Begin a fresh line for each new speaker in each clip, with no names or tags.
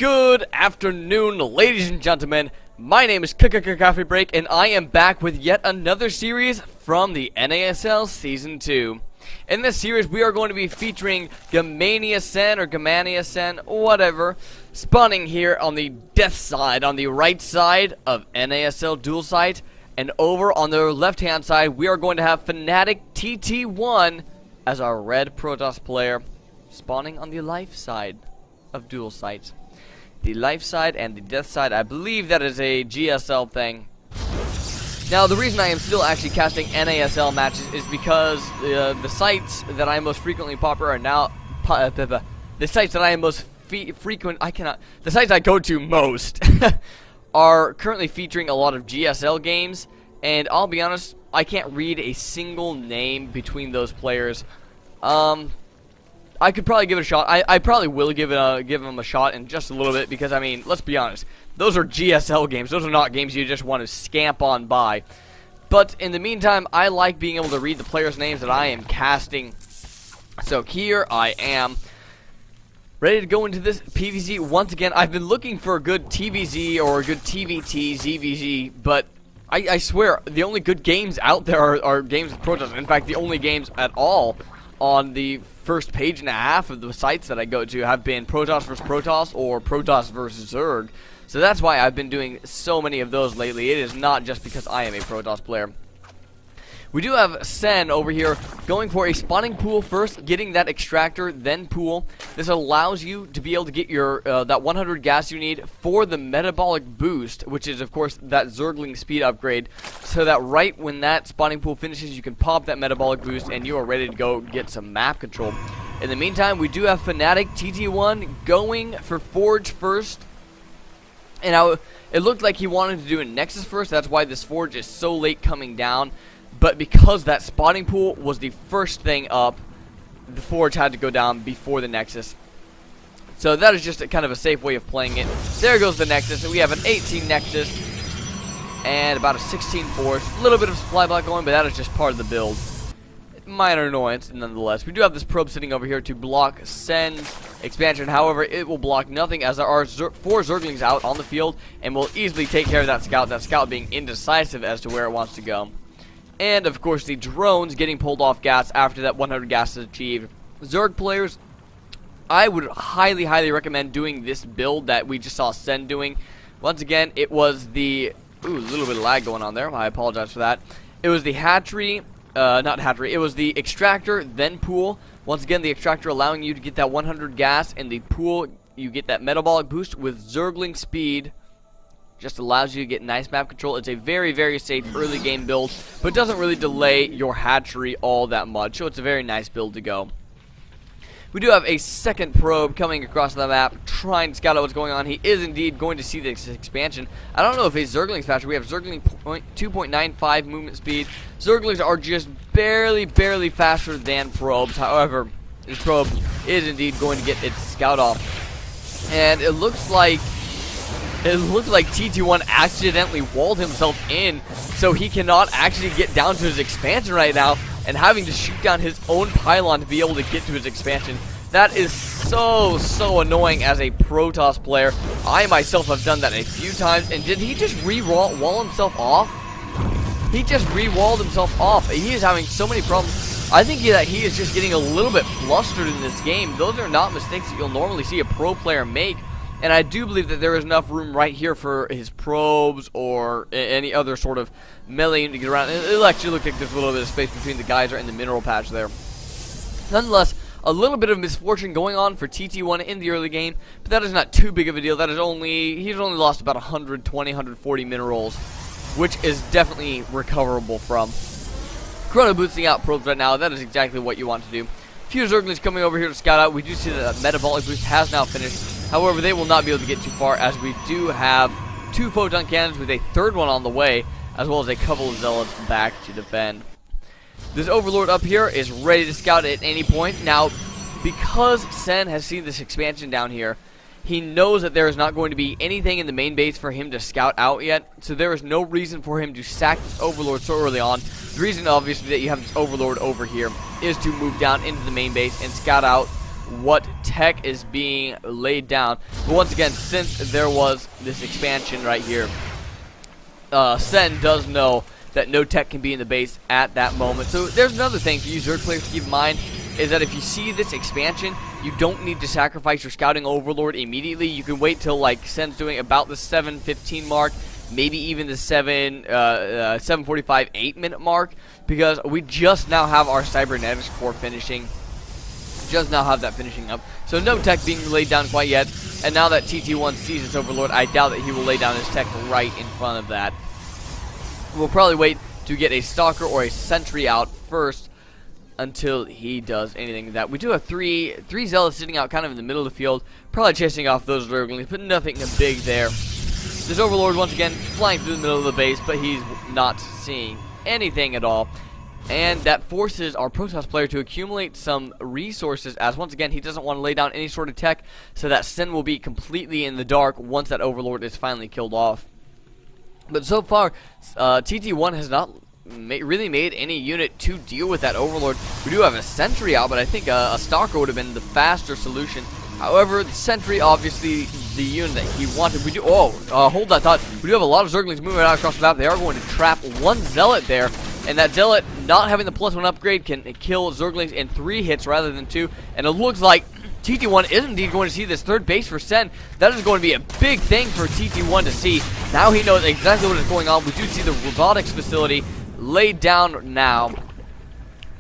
Good afternoon, ladies and gentlemen. My name is Coffee Break, and I am back with yet another series from the NASL Season 2. In this series, we are going to be featuring GamaniaSen or GamaniaSen, whatever, spawning here on the death side, on the right side of NASL dual site, and over on the left-hand side, we are going to have FnaticTTOne as our red Protoss player, spawning on the life side of dual sites. The life side and the death side, I believe that is a GSL thing. Now, the reason I am still actually casting NASL matches is because the sites that I most frequently popular are now the sites that I am most the sites I go to most are currently featuring a lot of GSL games, and I'll be honest, I can't read a single name between those players. I could probably give it a shot. I probably will give them a shot in just a little bit because, I mean, let's be honest. Those are GSL games. Those are not games you just want to scamp on by. But in the meantime, I like being able to read the players' names that I am casting. So here I am, ready to go into this PvZ once again. I've been looking for a good TVZ or a good TVT, ZvP, but I swear, the only good games out there are games with Protoss. In fact, the only games at all on the first page and a half of the sites that I go to have been Protoss vs Protoss or Protoss vs Zerg. So that's why I've been doing so many of those lately. It is not just because I am a Protoss player. We do have Sen over here going for a spawning pool first, getting that extractor, then pool. This allows you to be able to get your that 100 gas you need for the metabolic boost, which is of course that Zergling speed upgrade, so that right when that spawning pool finishes, you can pop that metabolic boost and you are ready to go get some map control. In the meantime, we do have FnaticTTOne going for Forge first. And it looked like he wanted to do a Nexus first. That's why this Forge is so late coming down. But because that spawning pool was the first thing up, the Forge had to go down before the Nexus. So that is just kind of a safe way of playing it. There goes the Nexus. And we have an 18 Nexus and about a 16 Forge. A little bit of supply block going, but that is just part of the build. Minor annoyance, nonetheless. We do have this probe sitting over here to block Sen's expansion. However, it will block nothing as there are 4 Zerglings out on the field and will easily take care of that scout being indecisive as to where it wants to go. And, of course, the drones getting pulled off gas after that 100 gas is achieved. Zerg players, I would highly, highly recommend doing this build that we just saw Sen doing. Once again, it was the... Ooh, a little bit of lag going on there. I apologize for that. It was the hatchery... not hatchery. It was the extractor, then pool. Once again, the extractor allowing you to get that 100 gas, and the pool, you get that metabolic boost with Zergling speed. Just allows you to get nice map control. It's a very, very safe early game build, but doesn't really delay your hatchery all that much, so it's a very nice build to go. We do have a second probe coming across the map, trying to scout out what's going on. He is indeed going to see this expansion. I don't know if he's Zergling's faster. We have Zergling 2.95 movement speed. Zerglings are just barely faster than probes. However, this probe is indeed going to get its scout off. And it looks like TT1 accidentally walled himself in, so he cannot actually get down to his expansion right now, and having to shoot down his own pylon to be able to get to his expansion. That is so annoying as a Protoss player. I myself have done that a few times. And did he just wall himself off? He just re-walled himself off. He is having so many problems. I think that he is just getting a little bit flustered in this game. Those are not mistakes that you'll normally see a pro player make. And I do believe that there is enough room right here for his probes or any other sort of melee to get around. It'll actually look like there's a little bit of space between the geyser and the mineral patch there. Nonetheless, a little bit of misfortune going on for TT1 in the early game, but that is not too big of a deal. That is he's only lost about 120, 140 minerals, which is definitely recoverable from. Chrono boosting out probes right now, that is exactly what you want to do. Few Zerglings coming over here to scout out. We do see that that metabolic boost has now finished. However, they will not be able to get too far, as we do have 2 photon cannons with a 3rd one on the way, as well as a couple of zealots back to defend. This Overlord up here is ready to scout at any point. Now, because Sen has seen this expansion down here, he knows that there is not going to be anything in the main base for him to scout out yet, so there is no reason for him to sack this Overlord so early on. The reason, obviously, that you have this Overlord over here is to move down into the main base and scout out what tech is being laid down. But once again, since there was this expansion right here, Sen does know that no tech can be in the base at that moment. So there's another thing for you Zerg players to keep in mind, is that if you see this expansion, you don't need to sacrifice your scouting overlord immediately. You can wait till like Sen's doing about the 7:15 mark, maybe even the 7:45, 8-minute mark, because we just now have our cybernetics core finishing. Just now have that finishing up. So no tech being laid down quite yet. And now that TT1 sees its overlord, I doubt that he will lay down his tech right in front of that. We'll probably wait to get a stalker or a sentry out first until he does anything like that. We do have three zealots sitting out kind of in the middle of the field, probably chasing off those zerglings, but nothing big there. This overlord once again flying through the middle of the base, but he's not seeing anything at all. And that forces our Protoss player to accumulate some resources, as once again he doesn't want to lay down any sort of tech, so that Sen will be completely in the dark once that overlord is finally killed off. But so far, TT1 has not really made any unit to deal with that overlord. We do have a sentry out, but I think a stalker would have been the faster solution. However, the sentry, obviously the unit that he wanted. We do, hold that thought. We do have a lot of zerglings moving out across the map. They are going to trap one zealot there, and that zealot, not having the +1 upgrade, can kill zerglings in 3 hits rather than 2. And it looks like TT1 is indeed going to see this third base for Sen. That is going to be a big thing for TT1 to see. Now he knows exactly what is going on. We do see the robotics facility laid down now.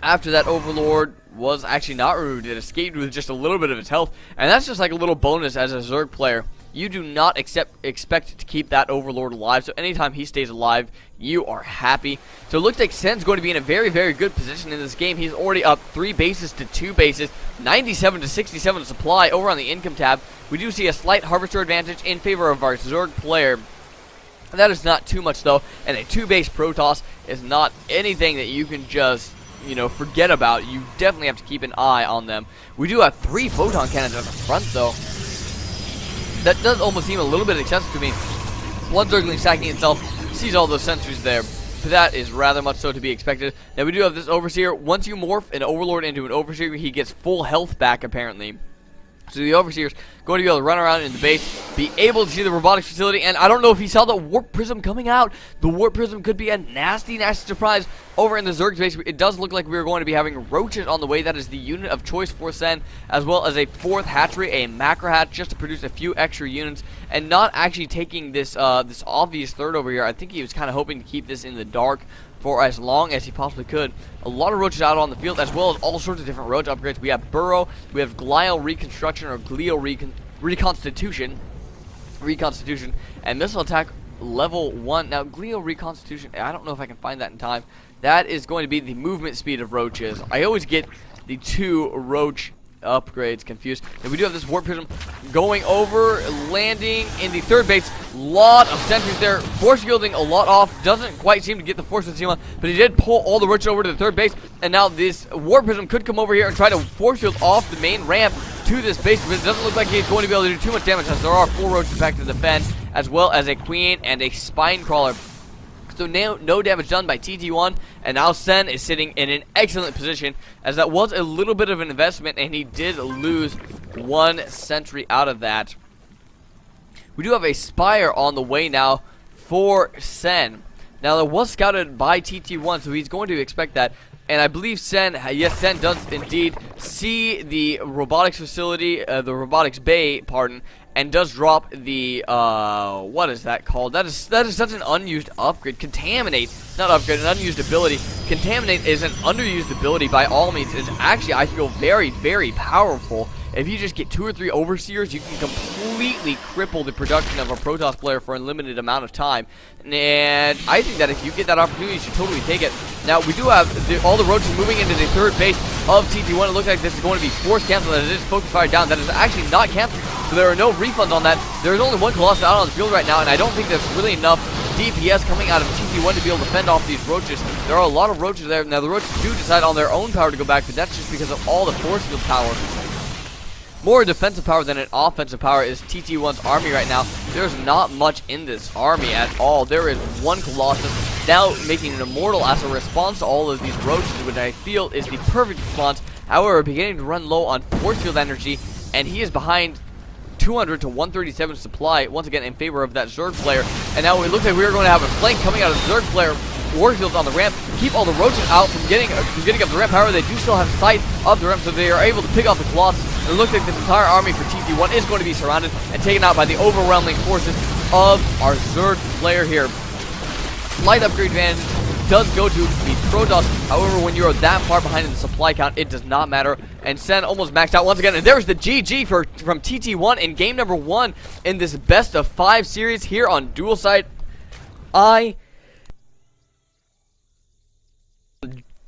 After that overlord was actually not removed, it escaped with just a little bit of its health. And that's just like a little bonus as a Zerg player. You do not expect to keep that overlord alive, so anytime he stays alive, you are happy. So it looks like Sen's going to be in a very, very good position in this game. He's already up 3 bases to 2 bases, 97 to 67 supply over on the income tab. We do see a slight harvester advantage in favor of our Zerg player. That is not too much though, and a 2-base Protoss is not anything that you can just, you know, forget about. You definitely have to keep an eye on them. We do have 3 photon cannons at the front though. That does almost seem a little bit excessive to me. One Zergling stacking itself, sees all those sentries there. But that is rather much so to be expected. Now we do have this Overseer. Once you morph an Overlord into an Overseer, he gets full health back apparently. So the Overseer's going to be able to run around in the base, be able to see the robotics facility, and I don't know if he saw the Warp Prism coming out. The Warp Prism could be a nasty, nasty surprise over in the Zerg's base. It does look like we're going to be having roaches on the way. That is the unit of choice for Sen, as well as a 4th hatchery, a macro hatch, just to produce a few extra units, and not actually taking this this obvious third over here. I think he was kind of hoping to keep this in the dark for as long as he possibly could. A lot of roaches out on the field, as well as all sorts of different roach upgrades. We have Burrow, we have Glial Reconstruction or Glial Reconstitution, and Missile Attack level 1. Now, Glial Reconstitution, I don't know if I can find that in time. That is going to be the movement speed of roaches. I always get the 2 roach upgrades confused. And we do have this Warp Prism going over, landing in the 3rd base. Lot of sentries there, force fielding a lot off. Doesn't quite seem to get the force of Seema, but he did pull all the roaches over to the 3rd base. And now this Warp Prism could come over here and try to force field off the main ramp to this base, but it doesn't look like he's going to be able to do too much damage, as there are 4 roaches back to defend, as well as a Queen and a Spine Crawler. So now, no damage done by TT1, and now Sen is sitting in an excellent position, as that was a little bit of an investment, and he did lose 1 sentry out of that. We do have a Spire on the way now for Sen. Now, that was scouted by TT1, so he's going to expect that. And I believe Sen does indeed see the robotics facility, the robotics bay, pardon, and does drop the, what is that called? That is such an unused upgrade. Contaminate, not upgrade, an unused ability. Contaminate is an underused ability by all means. It's actually, I feel, very, very powerful. If you just get 2 or 3 Overseers, you can completely cripple the production of a Protoss player for a limited amount of time. And I think that if you get that opportunity, you should totally take it. Now, we do have all the roaches moving into the 3rd base of TT1. It looks like this is going to be force canceled, as it is focus fire down. That is actually not canceled, so there are no refunds on that. There is only 1 Colossus out on the field right now, and I don't think there's really enough DPS coming out of TT1 to be able to fend off these roaches. There are a lot of roaches there. Now, the roaches do decide on their own power to go back, but that's just because of all the force field power. More defensive power than an offensive power is TT1's army right now. There's not much in this army at all. There is 1 Colossus now making an immortal as a response to all of these roaches, which I feel is the perfect response, However, beginning to run low on force field energy, and he is behind 200 to 137 supply, once again in favor of that Zerg player. And now it looks like we're going to have a flank coming out of the Zerg player. Warfields on the ramp, keep all the roaches out from getting up the ramp. However, they do still have sight of the ramp, so they are able to pick off the Colossus. And it looks like this entire army for TT1 is going to be surrounded and taken out by the overwhelming forces of our Zerg player here. Slight upgrade advantage does go to the Protoss. However, when you're that far behind in the supply count, it does not matter. And Sen almost maxed out once again. And there's the GG from TT1 in game number 1 in this best of 5 series here on Dual Side. I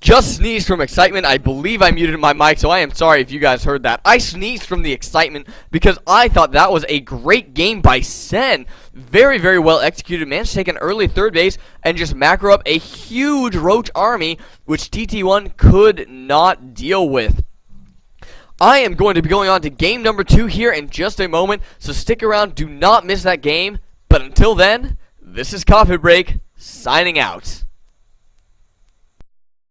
just sneezed from excitement. I believe I muted my mic, so I am sorry if you guys heard that. I sneezed from the excitement because I thought that was a great game by Sen. Very, very well executed. Managed to take an early third base and just macro up a huge Roach army, which TT1 could not deal with. I am going to be going on to game number 2 here in just a moment, so stick around. Do not miss that game. But until then, this is Coffee Break, signing out.